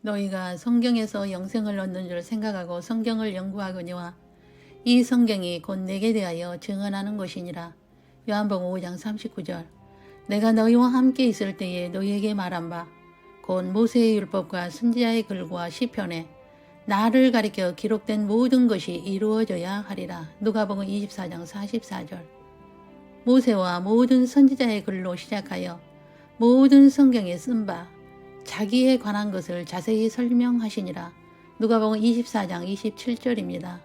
너희가 성경에서 영생을 얻는 줄 생각하고 성경을 연구하거니와 이 성경이 곧 내게 대하여 증언하는 것이니라. 요한복음 5장 39절. 내가 너희와 함께 있을 때에 너희에게 말한 바 곧 모세의 율법과 선지자의 글과 시편에 나를 가리켜 기록된 모든 것이 이루어져야 하리라. 누가복음 24장 44절. 모세와 모든 선지자의 글로 시작하여 모든 성경에 쓴 바 자기에 관한 것을 자세히 설명하시니라. 누가복음 24장 27절입니다.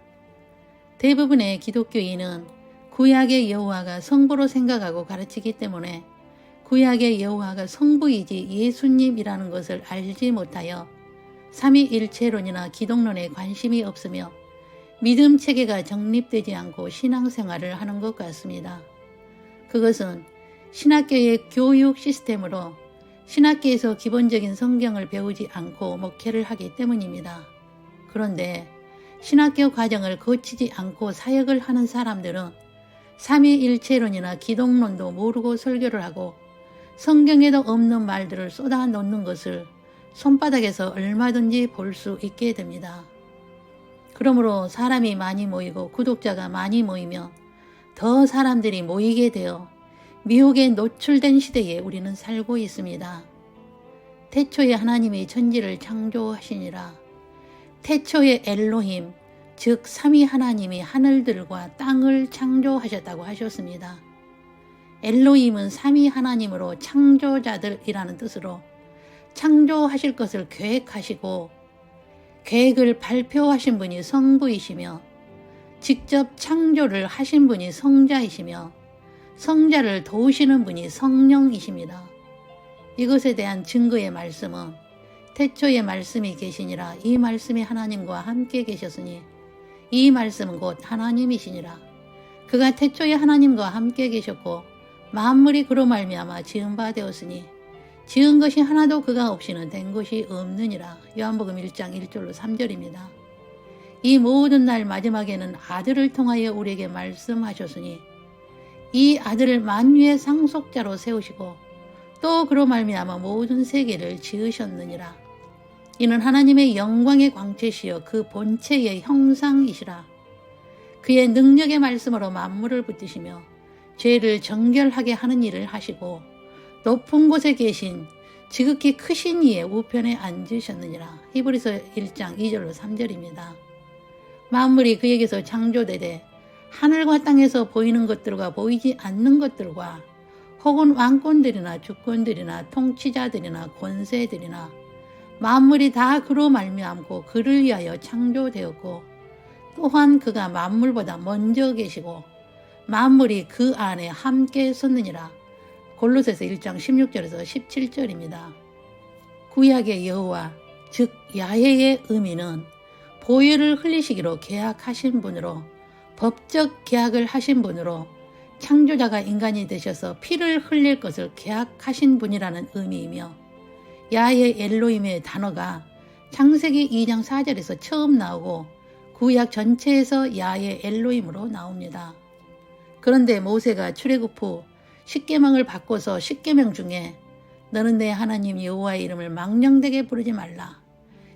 대부분의 기독교인은 구약의 여호와가 성부로 생각하고 가르치기 때문에 구약의 여호와가 성부이지 예수님이라는 것을 알지 못하여 삼위일체론이나 기독론에 관심이 없으며 믿음 체계가 정립되지 않고 신앙생활을 하는 것 같습니다. 그것은 신학교의 교육 시스템으로 신학교에서 기본적인 성경을 배우지 않고 목회를 하기 때문입니다. 그런데 신학교 과정을 거치지 않고 사역을 하는 사람들은 삼위일체론이나 기독론도 모르고 설교를 하고 성경에도 없는 말들을 쏟아놓는 것을 손바닥에서 얼마든지 볼 수 있게 됩니다. 그러므로 사람이 많이 모이고 구독자가 많이 모이면 더 사람들이 모이게 되어 미혹에 노출된 시대에 우리는 살고 있습니다. 태초에 하나님이 천지를 창조하시니라. 태초에 엘로힘, 즉 삼위 하나님이 하늘들과 땅을 창조하셨다고 하셨습니다. 엘로힘은 삼위 하나님으로 창조자들이라는 뜻으로 창조하실 것을 계획하시고 계획을 발표하신 분이 성부이시며 직접 창조를 하신 분이 성자이시며 성자를 도우시는 분이 성령이십니다. 이것에 대한 증거의 말씀은 태초에 말씀이 계시니라. 이 말씀이 하나님과 함께 계셨으니 이 말씀은 곧 하나님이시니라. 그가 태초에 하나님과 함께 계셨고 만물이 그로 말미암아 지은 바 되었으니 지은 것이 하나도 그가 없이는 된 것이 없느니라. 요한복음 1장 1절로 3절입니다. 이 모든 날 마지막에는 아들을 통하여 우리에게 말씀하셨으니 이 아들을 만유의 상속자로 세우시고 또 그로 말미암아 모든 세계를 지으셨느니라. 이는 하나님의 영광의 광채시여 그 본체의 형상이시라. 그의 능력의 말씀으로 만물을 붙드시며 죄를 정결하게 하는 일을 하시고 높은 곳에 계신 지극히 크신 이의 우편에 앉으셨느니라. 히브리서 1장 2절로 3절입니다. 만물이 그에게서 창조되되 하늘과 땅에서 보이는 것들과 보이지 않는 것들과 혹은 왕권들이나 주권들이나 통치자들이나 권세들이나 만물이 다 그로 말미암고 그를 위하여 창조되었고 또한 그가 만물보다 먼저 계시고 만물이 그 안에 함께 섰느니라. 골로새서 1장 16절에서 17절입니다. 구약의 여호와 즉 야훼의 의미는 보혈을 흘리시기로 계약하신 분으로 법적 계약을 하신 분으로 창조자가 인간이 되셔서 피를 흘릴 것을 계약하신 분이라는 의미이며 야훼 엘로힘의 단어가 창세기 2장 4절에서 처음 나오고 구약 전체에서 야훼 엘로힘으로 나옵니다. 그런데 모세가 출애굽 후 십계명을 바꿔서 십계명 중에 너는 내 하나님 여호와의 이름을 망령되게 부르지 말라.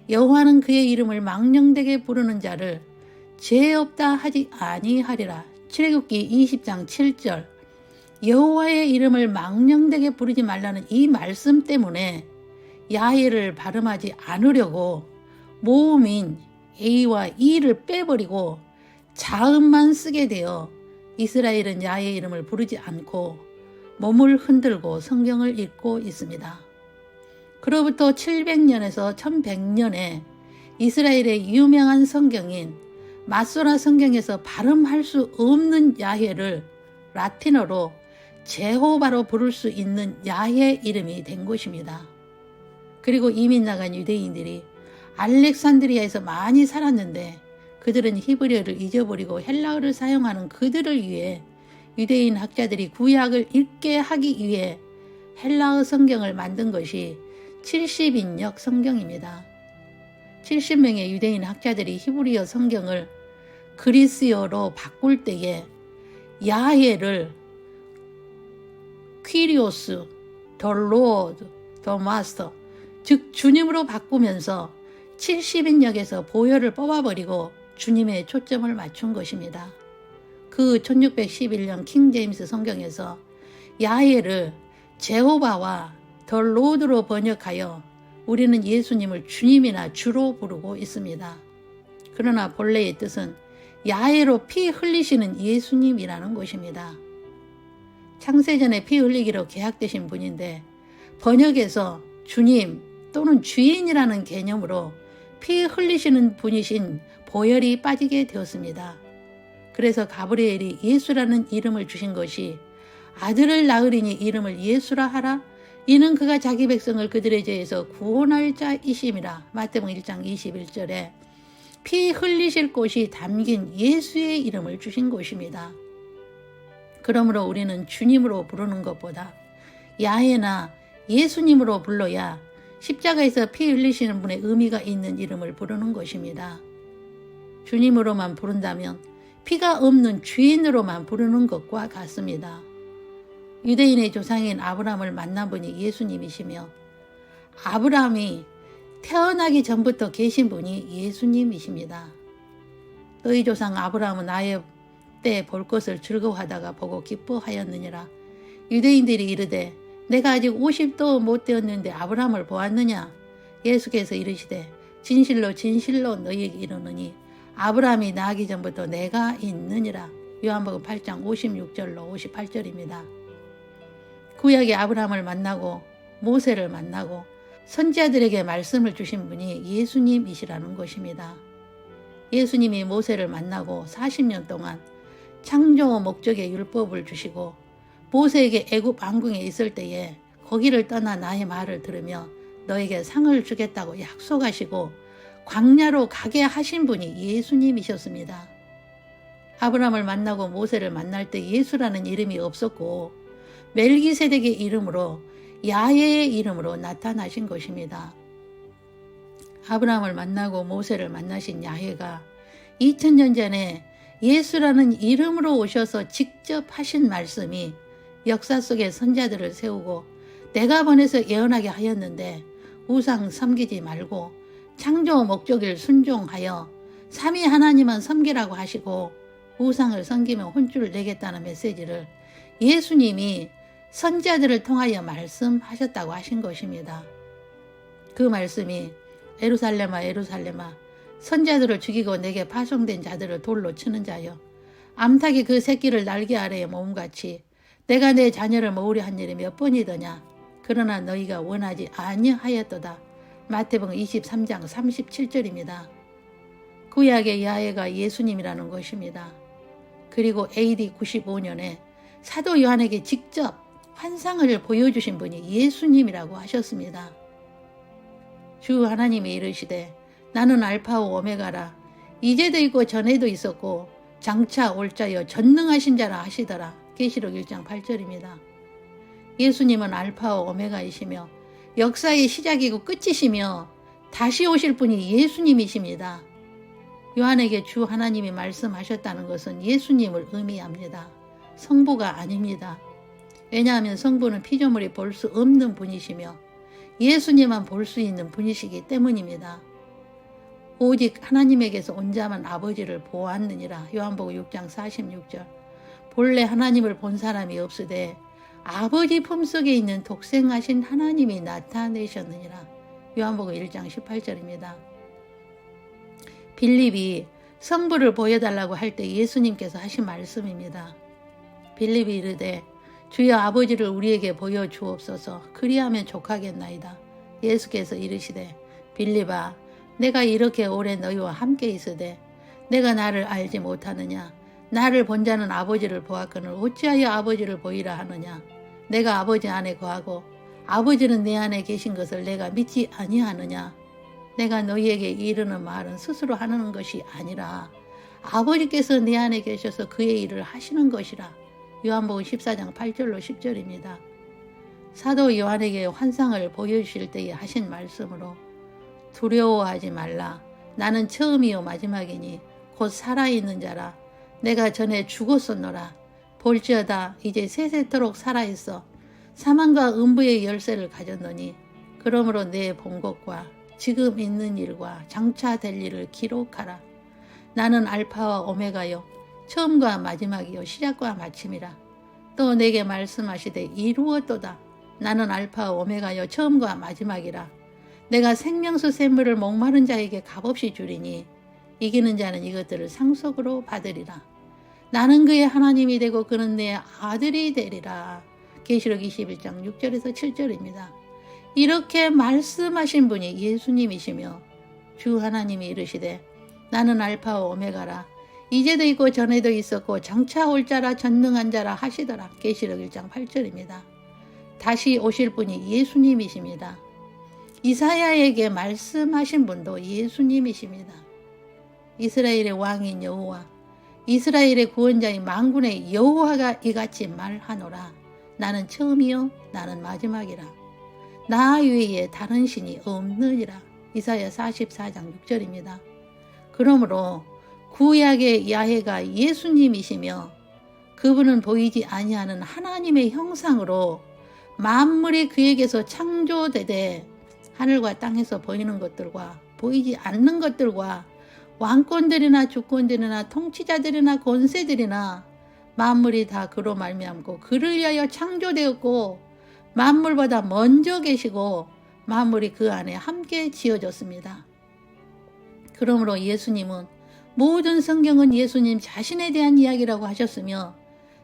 여호와는 그의 이름을 망령되게 부르는 자를 죄 없다 하지 아니하리라. 출애굽기 20장 7절. 여호와의 이름을 망령되게 부르지 말라는 이 말씀 때문에 야훼를 발음하지 않으려고 모음인 A와 E를 빼버리고 자음만 쓰게 되어 이스라엘은 야훼의 이름을 부르지 않고 몸을 흔들고 성경을 읽고 있습니다. 그로부터 700년에서 1100년에 이스라엘의 유명한 성경인 마소라 성경에서 발음할 수 없는 야훼를 라틴어로 제호바로 부를 수 있는 야훼 이름이 된 것입니다. 그리고 이민 나간 유대인들이 알렉산드리아에서 많이 살았는데 그들은 히브리어를 잊어버리고 헬라어를 사용하는 그들을 위해 유대인 학자들이 구약을 읽게 하기 위해 헬라어 성경을 만든 것이 70인역 성경입니다. 70명의 유대인 학자들이 히브리어 성경을 그리스어로 바꿀 때에 야훼를 퀴리오스, 더 로드, 더 마스터, 즉 주님으로 바꾸면서 70인역에서 보혈을 뽑아버리고 주님의 초점을 맞춘 것입니다. 그 1611년 킹제임스 성경에서 야훼를 제호바와 더 로드로 번역하여 우리는 예수님을 주님이나 주로 부르고 있습니다. 그러나 본래의 뜻은 야훼로 피 흘리시는 예수님이라는 것입니다. 창세전에 피 흘리기로 계약되신 분인데 번역에서 주님 또는 주인이라는 개념으로 피 흘리시는 분이신 보혈이 빠지게 되었습니다. 그래서 가브리엘이 예수라는 이름을 주신 것이 아들을 낳으리니 이름을 예수라 하라. 이는 그가 자기 백성을 그들의 죄에서 구원할 자이심이라. 마태복음 1장 21절에 피 흘리실 곳이 담긴 예수의 이름을 주신 것입니다. 그러므로 우리는 주님으로 부르는 것보다 야훼나 예수님으로 불러야 십자가에서 피 흘리시는 분의 의미가 있는 이름을 부르는 것입니다. 주님으로만 부른다면 피가 없는 주인으로만 부르는 것과 같습니다. 유대인의 조상인 아브라함을 만난 분이 예수님이시며 아브라함이 태어나기 전부터 계신 분이 예수님이십니다. 너희 조상 아브라함은 나의 때 볼 것을 즐거워하다가 보고 기뻐하였느니라. 유대인들이 이르되 내가 아직 50도 못 되었는데 아브라함을 보았느냐? 예수께서 이르시되 진실로 진실로 너희에게 이르노니 아브라함이 나기 전부터 내가 있느니라. 요한복음 8장 56절로 58절입니다. 구약의 아브라함을 만나고 모세를 만나고 선지자들에게 말씀을 주신 분이 예수님이시라는 것입니다. 예수님이 모세를 만나고 40년 동안 창조 목적의 율법을 주시고 모세에게 애굽 왕궁에 있을 때에 거기를 떠나 나의 말을 들으며 너에게 상을 주겠다고 약속하시고 광야로 가게 하신 분이 예수님이셨습니다. 아브라함을 만나고 모세를 만날 때 예수라는 이름이 없었고 멜기세덱의 이름으로 야훼의 이름으로 나타나신 것입니다. 아브라함을 만나고 모세를 만나신 야훼가 2000년 전에 예수라는 이름으로 오셔서 직접 하신 말씀이 역사 속에 선자들을 세우고 내가 보내서 예언하게 하였는데 우상 섬기지 말고 창조 목적을 순종하여 삼위 하나님만 섬기라고 하시고 우상을 섬기면 혼쭐을 내겠다는 메시지를 예수님이 선자들을 통하여 말씀하셨다고 하신 것입니다. 그 말씀이 예루살렘아 예루살렘아 선자들을 죽이고 내게 파송된 자들을 돌로 치는 자여 암탉이 그 새끼를 날개 아래에 모음같이 내가 내 자녀를 모으려 한 일이 몇 번이더냐. 그러나 너희가 원하지 아니하였도다. 마태복음 23장 37절입니다. 구약의 야훼가 예수님이라는 것입니다. 그리고 AD 95년에 사도 요한에게 직접 환상을 보여주신 분이 예수님이라고 하셨습니다. 주 하나님이 이르시되 나는 알파오 오메가라. 이제도 있고 전에도 있었고 장차 올 자여 전능하신 자라 하시더라. 계시록 1장 8절입니다. 예수님은 알파오 오메가이시며 역사의 시작이고 끝이시며 다시 오실 분이 예수님이십니다. 요한에게 주 하나님이 말씀하셨다는 것은 예수님을 의미합니다. 성부가 아닙니다. 왜냐하면 성부는 피조물이 볼 수 없는 분이시며 예수님만 볼 수 있는 분이시기 때문입니다. 오직 하나님에게서 온 자만 아버지를 보았느니라. 요한복음 6장 46절. 본래 하나님을 본 사람이 없으되 아버지 품속에 있는 독생하신 하나님이 나타내셨느니라. 요한복음 1장 18절입니다. 빌립이 성부를 보여달라고 할 때 예수님께서 하신 말씀입니다. 빌립이 이르되 주여 아버지를 우리에게 보여주옵소서. 그리하면 족하겠나이다. 예수께서 이르시되 빌립아 내가 이렇게 오래 너희와 함께 있으되 내가 나를 알지 못하느냐. 나를 본 자는 아버지를 보았거늘 어찌하여 아버지를 보이라 하느냐. 내가 아버지 안에 거하고 아버지는 내 안에 계신 것을 내가 믿지 아니하느냐. 내가 너희에게 이르는 말은 스스로 하는 것이 아니라 아버지께서 내 안에 계셔서 그의 일을 하시는 것이라. 요한복음 14장 8절로 10절입니다. 사도 요한에게 환상을 보여주실 때에 하신 말씀으로 두려워하지 말라. 나는 처음이요 마지막이니 곧 살아있는 자라. 내가 전에 죽었었노라. 볼지어다 이제 세세토록 살아있어. 사망과 음부의 열쇠를 가졌노니 그러므로 내 본 것과 지금 있는 일과 장차 될 일을 기록하라. 나는 알파와 오메가요 처음과 마지막이요 시작과 마침이라. 또 내게 말씀하시되 이루었도다. 나는 알파와 오메가요 처음과 마지막이라. 내가 생명수 샘물을 목마른 자에게 값없이 주리니 이기는 자는 이것들을 상속으로 받으리라. 나는 그의 하나님이 되고 그는 내 아들이 되리라. 계시록 21장 6절에서 7절입니다. 이렇게 말씀하신 분이 예수님이시며 주 하나님이 이르시되 나는 알파와 오메가라. 이제도 있고 전에도 있었고 장차 올 자라 전능한 자라 하시더라. 계시록 1장 8절입니다. 다시 오실 분이 예수님이십니다. 이사야에게 말씀하신 분도 예수님이십니다. 이스라엘의 왕인 여호와, 이스라엘의 구원자인 만군의 여호와가 이같이 말하노라. 나는 처음이요 나는 마지막이라. 나 외에 다른 신이 없느니라. 이사야 44장 6절입니다. 그러므로 구약의 야훼가 예수님이시며 그분은 보이지 아니하는 하나님의 형상으로 만물이 그에게서 창조되되 하늘과 땅에서 보이는 것들과 보이지 않는 것들과 왕권들이나 주권들이나 통치자들이나 권세들이나 만물이 다 그로 말미암고 그를 위하여 창조되었고 만물보다 먼저 계시고 만물이 그 안에 함께 지어졌습니다. 그러므로 예수님은 모든 성경은 예수님 자신에 대한 이야기라고 하셨으며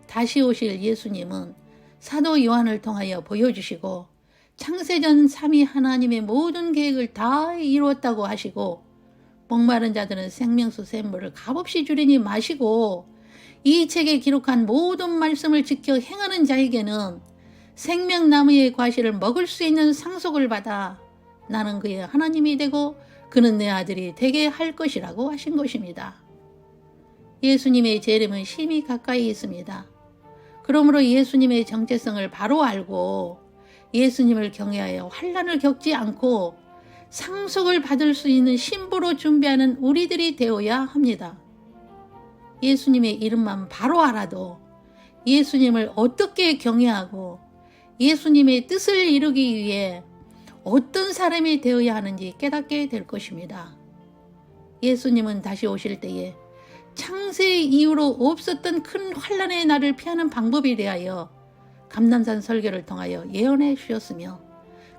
다시 오실 예수님은 사도 요한을 통하여 보여주시고 창세전 3위 하나님의 모든 계획을 다 이루었다고 하시고 목마른 자들은 생명수 샘물을 값없이 주리니 마시고 이 책에 기록한 모든 말씀을 지켜 행하는 자에게는 생명나무의 과실을 먹을 수 있는 상속을 받아 나는 그의 하나님이 되고 그는 내 아들이 되게 할 것이라고 하신 것입니다. 예수님의 재림은 심히 가까이 있습니다. 그러므로 예수님의 정체성을 바로 알고 예수님을 경외하여 환난을 겪지 않고 상속을 받을 수 있는 신부로 준비하는 우리들이 되어야 합니다. 예수님의 이름만 바로 알아도 예수님을 어떻게 경외하고 예수님의 뜻을 이루기 위해 어떤 사람이 되어야 하는지 깨닫게 될 것입니다. 예수님은 다시 오실 때에 창세 이후로 없었던 큰 환난의 날을 피하는 방법에 대하여 감람산 설교를 통하여 예언해 주셨으며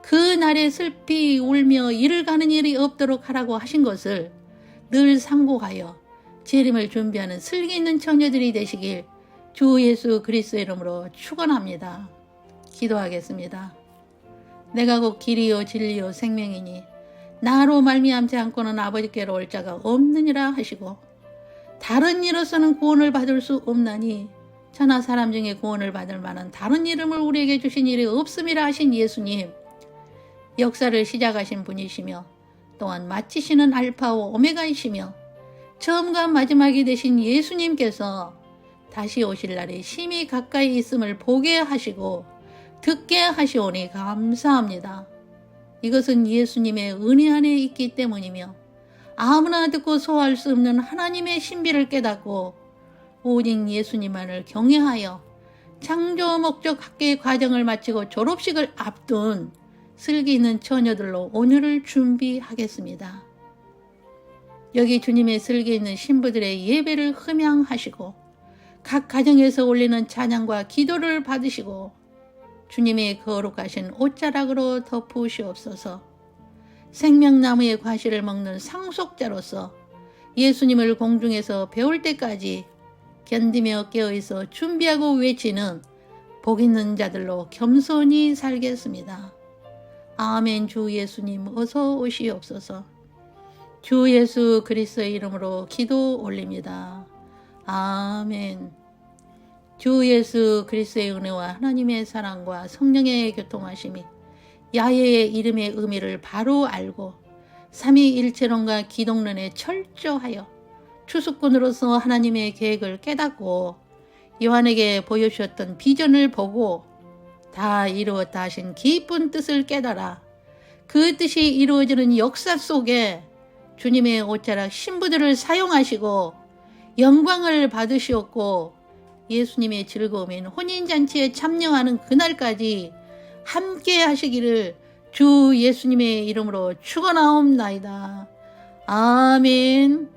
그 날에 슬피 울며 이를 가는 일이 없도록 하라고 하신 것을 늘 상고하여 재림을 준비하는 슬기 있는 처녀들이 되시길 주 예수 그리스도의 이름으로 축원합니다. 기도하겠습니다. 내가 곧 길이요 진리요 생명이니 나로 말미암지 않고는 아버지께로 올 자가 없느니라 하시고 다른 이로서는 구원을 받을 수 없나니 천하 사람 중에 구원을 받을 만한 다른 이름을 우리에게 주신 일이 없음이라 하신 예수님, 역사를 시작하신 분이시며 또한 마치시는 알파와 오메가이시며 처음과 마지막이 되신 예수님께서 다시 오실 날이 심히 가까이 있음을 보게 하시고 듣게 하시오니 감사합니다. 이것은 예수님의 은혜 안에 있기 때문이며 아무나 듣고 소화할 수 없는 하나님의 신비를 깨닫고 오직 예수님만을 경외하여 창조 목적 학계의 과정을 마치고 졸업식을 앞둔 슬기 있는 처녀들로 오늘을 준비하겠습니다. 여기 주님의 슬기 있는 신부들의 예배를 흠양하시고 각 가정에서 올리는 찬양과 기도를 받으시고 주님의 거룩하신 옷자락으로 덮으시옵소서. 생명나무의 과실을 먹는 상속자로서 예수님을 공중에서 배울 때까지 견디며 깨어있어 준비하고 외치는 복 있는 자들로 겸손히 살겠습니다. 아멘. 주 예수님 어서 오시옵소서. 주 예수 그리스도의 이름으로 기도 올립니다. 아멘. 주 예수 그리스도의 은혜와 하나님의 사랑과 성령의 교통하심이 야훼의 이름의 의미를 바로 알고 삼위일체론과 기독론에 철저하여 추수꾼으로서 하나님의 계획을 깨닫고 요한에게 보여주셨던 비전을 보고 다 이루었다 하신 깊은 뜻을 깨달아 그 뜻이 이루어지는 역사 속에 주님의 옷자락 신부들을 사용하시고 영광을 받으시었고 예수님의 즐거움인 혼인잔치에 참여하는 그날까지 함께 하시기를 주 예수님의 이름으로 축원하옵나이다. 아멘.